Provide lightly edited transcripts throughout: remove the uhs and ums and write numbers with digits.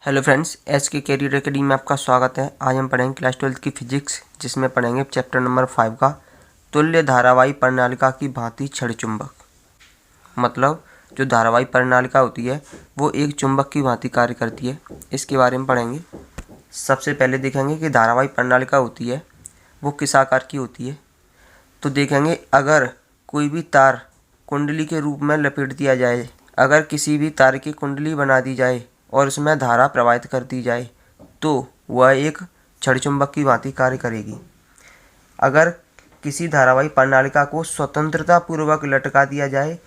Hello friends, S के career academy में आपका स्वागत है। आज हम पढ़ेंगे क्लास 12 की फिजिक्स, जिसमें पढ़ेंगे चैप्टर नंबर 5 का तुल्य धारावाही प्रणालिका की भांति क्षण चुंबक। मतलब जो धारावाही प्रणालिका होती है वो एक चुंबक की भांति कार्य करती है। इसके बारे में पढ़ेंगे। सबसे पहले देखेंगे कि धारावाही प्रणालिका होती है वो किस आकार की होती है। तो देखेंगे, अगर कोई भी तार कुंडली के रूप में लपेट दिया जाए, अगर किसी भी तार की कुंडली बना दी जाए और उसमें धारा प्रवाहित कर दी जाए तो वह एक क्षण चुंबक की भांति कार्य करेगी। अगर किसी धारावाही प्रणालिका को स्वतंत्रता पूर्वक लटका दिया जाए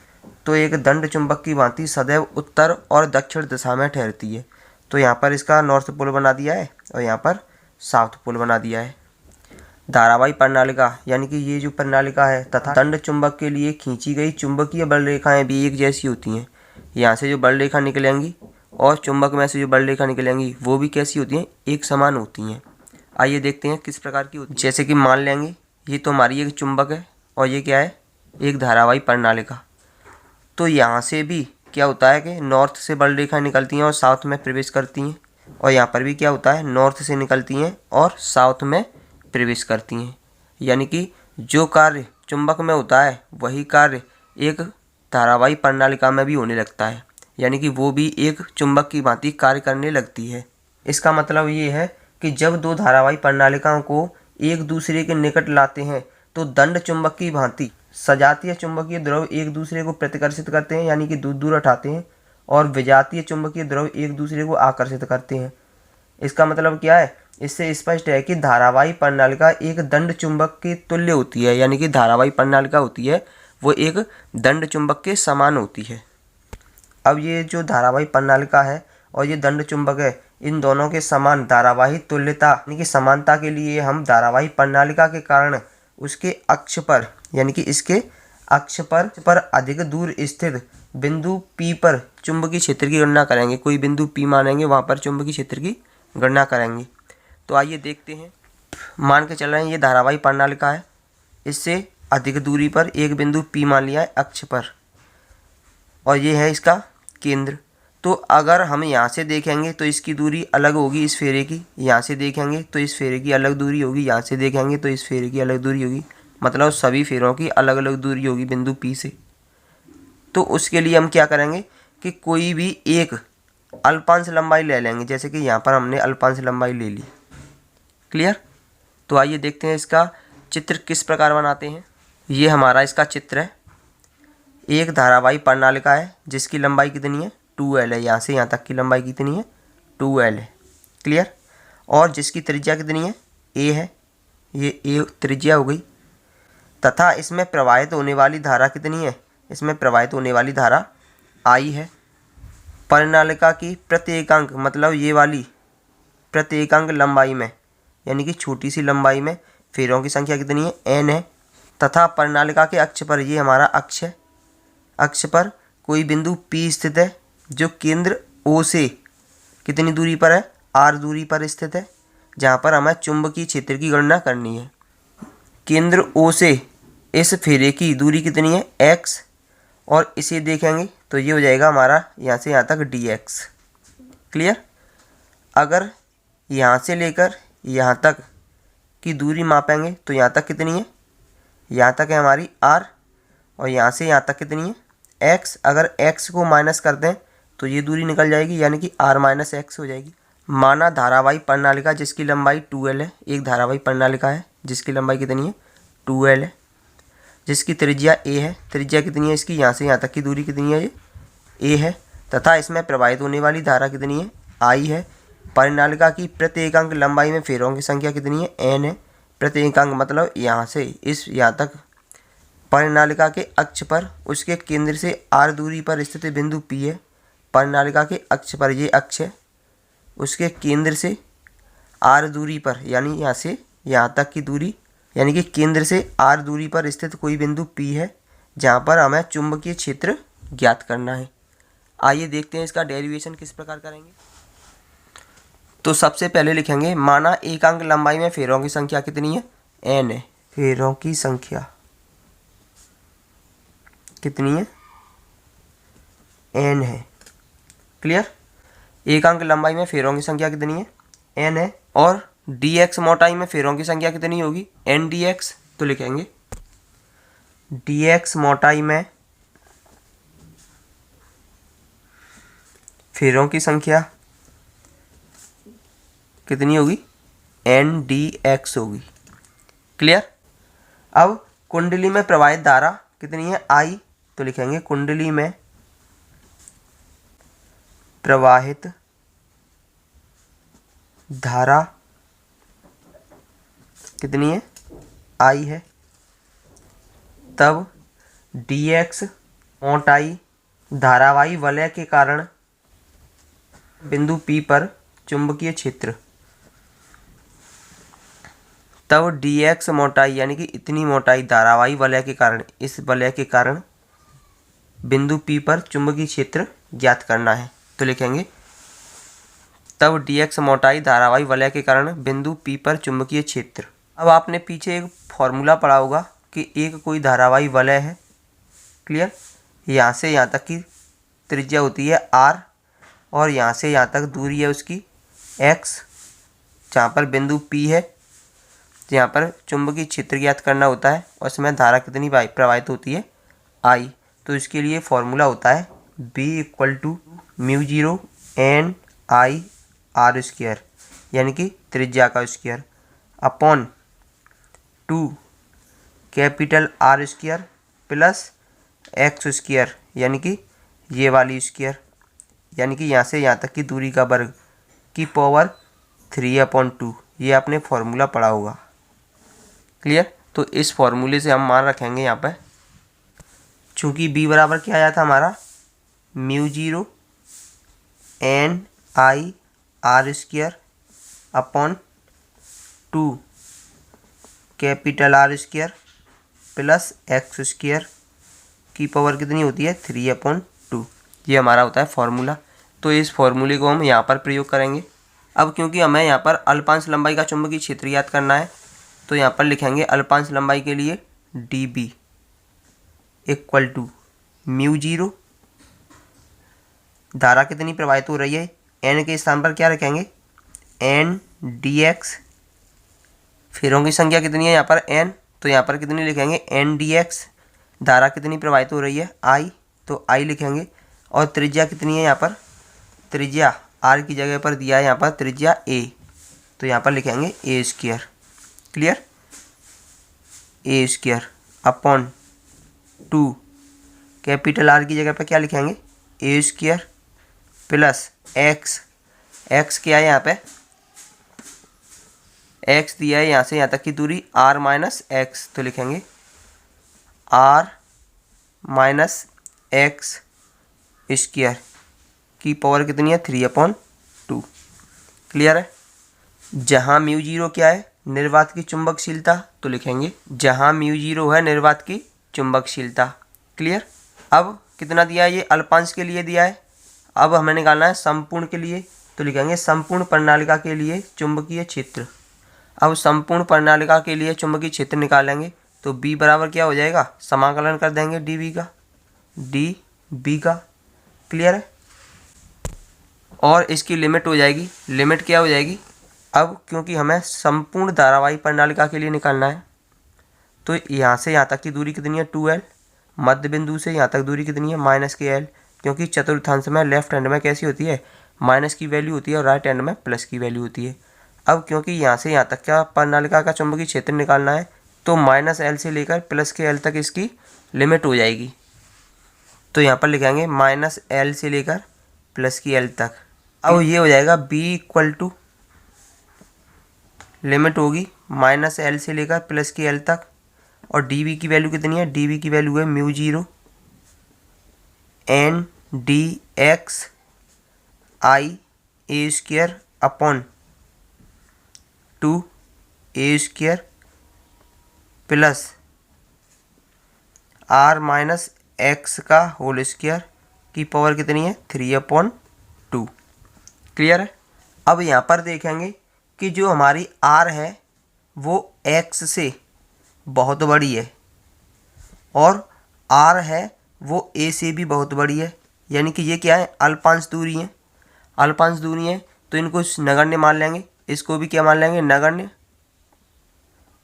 तो एक दंड चुंबक की भांति सदैव उत्तर और दक्षिण दिशा में ठहरती है। तो यहाँ पर इसका नॉर्थ पोल बना दिया है और यहाँ पर साउथ पोल बना दिया है। धारावाही प्रणालिका यानी कि ये जो प्रणालिका है तथा दंड चुंबक के लिए खींची गई चुंबकीय बल रेखाएं भी एक जैसी होती हैं। यहाँ से जो बल रेखा निकलेंगी और चुंबक में से जो बल रेखा निकलेंगी वो भी कैसी होती हैं, एक समान होती हैं। आइए देखते हैं किस प्रकार की होती है। जैसे कि मान लेंगे ये तो हमारी एक चुंबक है और ये क्या है, एक धारावाही प्रणालिका। तो यहाँ से भी क्या होता है कि नॉर्थ से बल रेखा निकलती हैं और साउथ में प्रवेश करती हैं, और यहाँ पर भी क्या होता है, नॉर्थ से निकलती हैं और साउथ में प्रवेश करती हैं। यानी कि जो कार्य चुंबक में होता है वही कार्य एक धारावाही प्रणालिका में भी होने लगता है, यानी कि वो भी एक चुंबक की भांति कार्य करने लगती है। इसका मतलब ये है कि जब दो धारावाही प्रणालिकाओं को एक दूसरे के निकट लाते हैं तो दंड चुंबक की भांति सजातीय चुंबकीय द्रव एक दूसरे को प्रतिकर्षित करते हैं, यानी कि दूर दूर हटाते हैं, और विजातीय चुंबकीय द्रव एक दूसरे को आकर्षित करते हैं। इसका मतलब क्या है, इससे स्पष्ट है कि धारावाही प्रणालिका एक दंड चुंबक के तुल्य होती है, यानी कि धारावाही प्रणालिका होती है वो एक दंड चुंबक के समान होती है। अब ये जो धारावाही प्रणालिका है और ये दंड चुंबक है, इन दोनों के समान धारावाही तुल्यता यानी कि समानता के लिए हम धारावाही प्रणालिका के कारण उसके अक्ष पर यानी कि इसके अक्ष पर अधिक दूर स्थित बिंदु P पर चुंबकीय क्षेत्र की गणना करेंगे। कोई बिंदु P मानेंगे, वहाँ पर चुंबकीय क्षेत्र की गणना करेंगे। तो आइए देखते हैं। मान के चल रहे हैं ये धारावाही प्रणालिका है, इससे अधिक दूरी पर एक बिंदु P मान लिया है अक्ष पर, और ये है इसका केंद्र। तो अगर हम यहाँ से देखेंगे तो इसकी दूरी अलग होगी इस फेरे की, यहाँ से देखेंगे तो इस फेरे की अलग दूरी होगी, यहाँ से देखेंगे तो इस फेरे की अलग दूरी होगी, मतलब सभी फेरों की अलग अलग दूरी होगी बिंदु P से। तो उसके लिए हम क्या करेंगे कि कोई भी एक अल्पांश लंबाई ले लेंगे, जैसे कि यहाँ पर हमने अल्पांश लंबाई ले ली। क्लियर? तो आइए देखते हैं इसका चित्र किस प्रकार बनाते हैं। ये हमारा इसका चित्र है। एक धारावाही प्रणालिका है जिसकी लंबाई कितनी है, 2L है। यहाँ से यहाँ तक की लंबाई कितनी है, 2L है। क्लियर? और जिसकी त्रिज्या कितनी है, A है। ये A त्रिज्या हो गई। तथा इसमें प्रवाहित होने वाली धारा कितनी है, इसमें प्रवाहित होने वाली धारा I है। प्रणालिका की प्रत्येकांक मतलब ये वाली प्रत्येकांक लंबाई में यानी कि छोटी सी लंबाई में फेरों की संख्या कितनी है, N है। तथा प्रणालिका के अक्ष पर, ये हमारा अक्ष है, अक्ष पर कोई बिंदु P स्थित है जो केंद्र O से कितनी दूरी पर है, R दूरी पर स्थित है, जहाँ पर हमें चुंबकीय क्षेत्र की गणना करनी है। केंद्र O से इस फेरे की दूरी कितनी है, x, और इसे देखेंगे तो ये हो जाएगा हमारा यहाँ से यहाँ तक dx। क्लियर? अगर यहाँ से लेकर यहाँ तक की दूरी मापेंगे तो यहाँ तक कितनी है, यहाँ तक है हमारी r, और यहाँ से यहाँ तक कितनी है, x। अगर x को माइनस कर दें तो ये दूरी निकल जाएगी, यानी कि r माइनस x हो जाएगी। माना धारावाही प्रणालिका जिसकी लंबाई 2L है, एक धारावाही प्रणालिका है जिसकी लंबाई कितनी है, 2L है, जिसकी त्रिज्या A है। त्रिज्या कितनी है इसकी, यहाँ से यहाँ तक की दूरी कितनी है, ये A है। तथा इसमें प्रवाहित होने वाली धारा कितनी है, I है। प्रणालिका की प्रत्येकांक लंबाई में फेरों की संख्या कितनी है, N है। प्रत्येकांक मतलब यहाँ से इस यहाँ तक प्रणालिका के अक्ष पर उसके केंद्र से R दूरी पर स्थित बिंदु P है। प्रणालिका के अक्ष पर, ये अक्ष है, उसके केंद्र से R दूरी पर यानी यहाँ से यहाँ तक की दूरी, यानी कि केंद्र से R दूरी पर स्थित कोई बिंदु P है जहाँ पर हमें चुंबकीय क्षेत्र ज्ञात करना है। आइए देखते हैं इसका डेरिवेशन किस प्रकार करेंगे। तो सबसे पहले लिखेंगे, माना एकांक लंबाई में फेरों की संख्या कितनी है, N है। फेरों की संख्या कितनी है, N है। क्लियर? एकांक लंबाई में फेरों की संख्या कितनी है, n है, और dx मोटाई में फेरों की संख्या कितनी होगी, n dx। तो लिखेंगे dx मोटाई में फेरों की संख्या कितनी होगी, n dx होगी। क्लियर। अब कुंडली में प्रवाहित धारा कितनी है, I। तो लिखेंगे कुंडली में प्रवाहित धारा कितनी है, I है। तब dx मोटाई धारावाही वलय के कारण बिंदु P पर चुंबकीय क्षेत्र, तब dx मोटाई यानी कि इतनी मोटाई धारावाही वलय के कारण, इस वलय के कारण बिंदु P पर चुंबकीय क्षेत्र ज्ञात करना है। तो लिखेंगे तब dx मोटाई धारावाही वलय के कारण बिंदु P पर चुंबकीय क्षेत्र। अब आपने पीछे एक फॉर्मूला पढ़ा होगा कि एक कोई धारावाही वलय है। क्लियर। यहाँ से यहाँ तक की त्रिज्या होती है r, और यहाँ से यहाँ तक दूरी है उसकी x, जहाँ पर बिंदु P है। यहाँ पर चुंबकीय क्षेत्र ज्ञात करना होता है और इसमें धारा कितनी प्रवाहित होती है, I। तो इसके लिए फॉर्मूला होता है B = μ0 n I r², यानी कि त्रिज्या का square, upon 2 capital R² plus x², यानी कि ये वाली स्क्वायर, यानी कि यहाँ से यहाँ तक की दूरी का वर्ग की पावर 3/2। ये आपने फॉर्मूला पढ़ा होगा। क्लियर। तो इस फॉर्मूले से हम मान रखेंगे यहाँ पर, चूँकि b बराबर क्या आया था हमारा, μ0 n I r² upon 2 capital R² plus x² की पावर कितनी होती है, 3/2। ये हमारा होता है फॉर्मूला। तो इस फॉर्मूले को हम यहाँ पर प्रयोग करेंगे। अब क्योंकि हमें यहाँ पर अल्पांश लंबाई का चुंबकीय क्षेत्र ज्ञात करना है, तो यहाँ पर लिखेंगे अल्पांश लंबाई के लिए dB = μ0, धारा कितनी प्रवाहित हो रही है, n के स्थान पर क्या रखेंगे, n dx। फेरों की संख्या कितनी है यहाँ पर, n, तो यहाँ पर कितनी लिखेंगे, n dx। धारा कितनी प्रवाहित हो रही है, I, तो I लिखेंगे। और त्रिज्या कितनी है यहाँ पर, त्रिज्या r की जगह पर दिया है यहाँ पर त्रिज्या a, तो यहाँ पर लिखेंगे a²। Clear. a² upon 2 capital R की जगह पर क्या लिखेंगे, a² प्लस x क्या है यहाँ पे, x दिया है यहाँ से यहाँ तक की दूरी r - x, तो लिखेंगे r - x² की पावर कितनी है, 3/2। क्लियर है। जहाँ μ0 क्या है, निर्वात की चुंबकशीलता, तो लिखेंगे जहाँ μ0 है निर्वात की चुंबकशीलता। क्लियर। अब कितना दिया है, ये अल्पांश के लिए दिया है। अब हमें निकालना है संपूर्ण के लिए, तो लिखेंगे संपूर्ण प्रणालिका के लिए चुंबकीय क्षेत्र। अब संपूर्ण प्रणालिका के लिए चुंबकीय क्षेत्र निकालेंगे तो B बराबर क्या हो जाएगा, समाकलन कर देंगे dB का। क्लियर है। और इसकी लिमिट हो जाएगी, लिमिट क्या हो जाएगी, अब क्योंकि हमें संपूर्ण धारावाही प्रणालिका के लिए निकालना है, तो यहाँ से यहाँ तक की दूरी कितनी है, 2L। मध्य बिंदु से यहाँ तक दूरी कितनी है, -KL, क्योंकि चतुर्थांश में लेफ्ट हैंड में कैसी होती है, माइनस की वैल्यू होती है और राइट हैंड में प्लस की वैल्यू होती है। अब क्योंकि यहाँ से यहाँ तक क्या प्रणालिका का चुंबकीय क्षेत्र निकालना है, तो -L से लेकर +L तक इसकी लिमिट हो जाएगी। तो यहाँ पर लिखेंगे -L से लेकर +L तक। अब ये हो जाएगा B = लिमिट होगी -L से लेकर +L तक, और dB की वैल्यू कितनी है, dB की वैल्यू है μ0 n dx I a² upon 2 a² plus r - x का होल स्क्वायर की पावर कितनी है, 3/2। क्लियर है। अब यहाँ पर देखेंगे कि जो हमारी r है वो x से बहुत बड़ी है और r है वो a से भी बहुत बड़ी है, यानी कि ये क्या है, अल्पांश दूरी है। अल्पांश दूरी है तो इनको नगण्य मान लेंगे, इसको भी क्या मान लेंगे, नगण्य,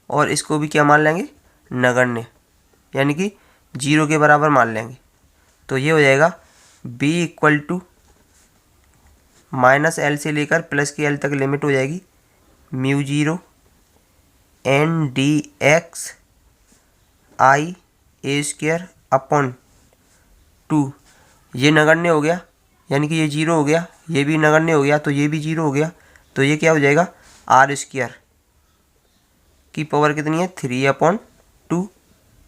और इसको भी क्या मान लेंगे, नगण्य, यानी कि 0 के बराबर मान लेंगे। तो ये हो जाएगा b इक्वल टू -l से लेकर प्लस की l तक लिमिट हो जाएगी mu 0 n dx i a square upon 2। ये नगण्य हो गया, यानी कि ये 0 हो गया, ये भी नगण्य हो गया तो ये भी 0 हो गया, तो ये क्या हो जाएगा, r स्क्वायर की पावर कितनी है, 3/2।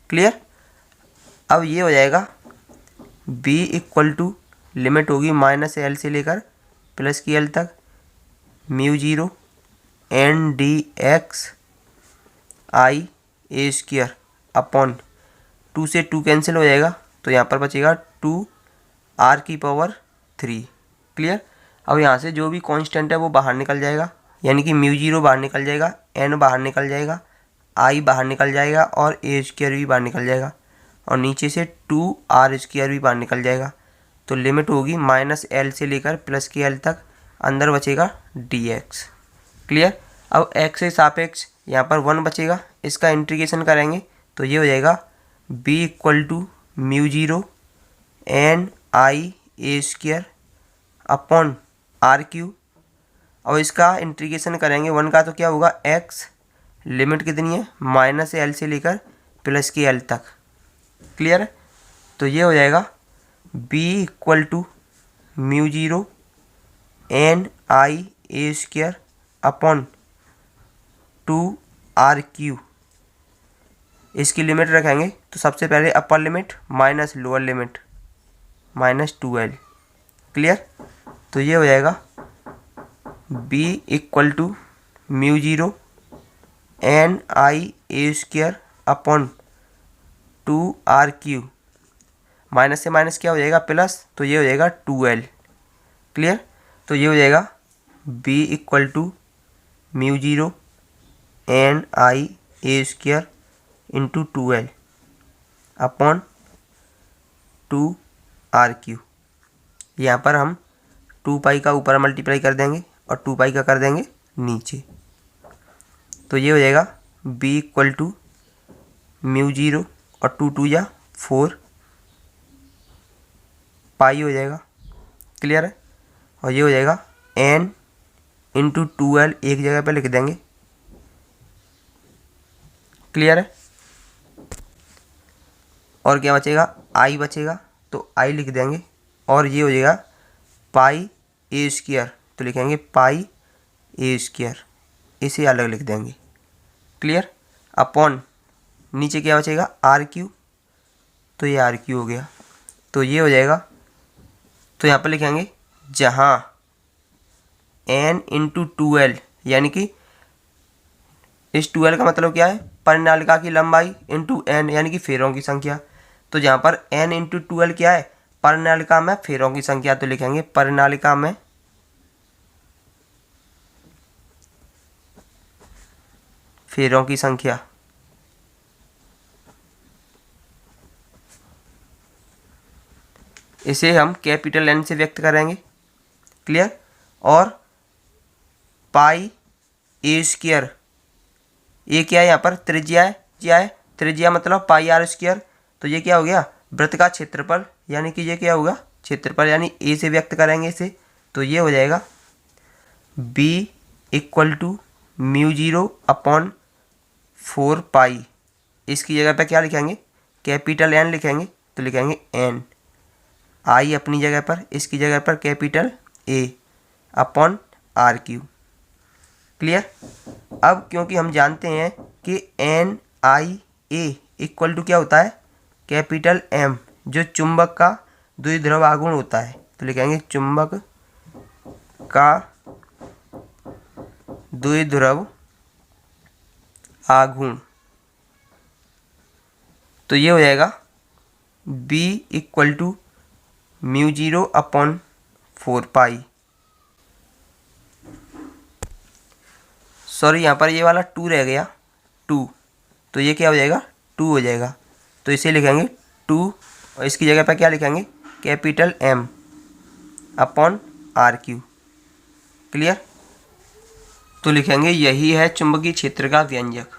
क्लियर। अब ये हो जाएगा b इक्वल टू लिमिट होगी -l से लेकर प्लस की l तक mu 0 n dx i a square upon 2 से 2 कैंसिल हो जाएगा, तो यहाँ पर बचेगा 2r की पावर 3। क्लियर। अब यहाँ से जो भी कांस्टेंट है वो बाहर निकल जाएगा, यानी कि म्यू 0 बाहर निकल जाएगा, n बाहर निकल जाएगा, i बाहर निकल जाएगा और a स्क्वायर भी बाहर निकल जाएगा, और नीचे से 2r स्क्वायर भी बाहर निकल जाएगा। तो लिमिट होगी -l से लेकर प्लस की l तक, अंदर बचेगा dx। क्लियर। अब x से सापेक्ष यहाँ पर 1 बचेगा, इसका इंटीग्रेशन करेंगे तो ये हो जाएगा b equal to mu 0 n i a square upon r q. और इसका इंटीग्रेशन करेंगे 1 का तो क्या होगा, x लिमिट कितनी है, -l से लेकर प्लस की l तक। क्लियर है। तो ये हो जाएगा b equal to mu 0 n i a square upon 2r q. इसकी लिमिट रखेंगे तो सबसे पहले upper limit minus lower limit -2l। Clear. तो ये हो जाएगा b equal to mu 0 n i a square upon 2r q. Minus से माइनस क्या हो जाएगा, प्लस, तो ये हो जाएगा 2l। क्लियर। तो ये हो जाएगा b equal to mu 0 n i a square into 2l upon 2r q. यहाँ पर हम 2 पाई का ऊपर मल्टीप्लाई कर देंगे और 2 पाई का कर देंगे नीचे। तो ये हो जाएगा b इक्वल टू म्यू 0 और 2 2 या 4 पाई हो जाएगा। क्लियर है। और ये हो जाएगा n इंटू 2l, एक जगह पे लिख देंगे। क्लियर है। और क्या बचेगा, i बचेगा, तो i लिख देंगे, और ये हो जाएगा पाई a स्क्वायर, तो लिखेंगे पाई a स्क्वायर, इसे अलग लिख देंगे। क्लियर। अपॉन नीचे क्या बचेगा, आर क्यू, तो ये आर क्यू हो गया। तो ये हो जाएगा, तो यहाँ पर लिखेंगे जहाँ n इंटू 2l, यानी कि इस 2l का मतलब क्या है, परिनालिका की लंबाई इंटू n, यानी कि फेरों की संख्या। तो जहाँ पर n इंटू 2l क्या है, परिनालिका में फेरों की संख्या, तो लिखेंगे परिनालिका में फेरों की संख्या। इसे हम कैपिटल N से व्यक्त करेंगे। क्लियर। और पाई a स्क्वायर, ये क्या है, यहाँ पर त्रिज्या है, क्या है, त्रिज्या मतलब पाई r स्क्वायर। तो ये क्या हो गया, वृत्त का क्षेत्रफल, यानी कि ये क्या होगा, क्षेत्रफल, यानी a से व्यक्त करेंगे इसे। तो ये हो जाएगा b equal to mu 0 upon 4 pi. इसकी जगह पे क्या लिखेंगे, कैपिटल N लिखेंगे, तो लिखेंगे n, i अपनी जगह पर, इसकी जगह पर capital A upon r q. Clear. अब क्योंकि हम जानते हैं कि n i a equal to क्या होता है, कैपिटल M, जो चुंबक का द्विध्रुव आघूर्ण होता है, तो लिखेंगे चुंबक का द्विध्रुव आघूर्ण। तो ये हो जाएगा b equal to mu 0 upon 4 pi. Sorry, यहाँ पर ये वाला 2 रह गया, 2, तो ये क्या हो जाएगा, 2 हो जाएगा। तो इसे लिखेंगे 2, और इसकी जगह पर क्या लिखेंगे, capital M upon r q. Clear. तो लिखेंगे यही है चुंबकीय क्षेत्र का व्यंजक।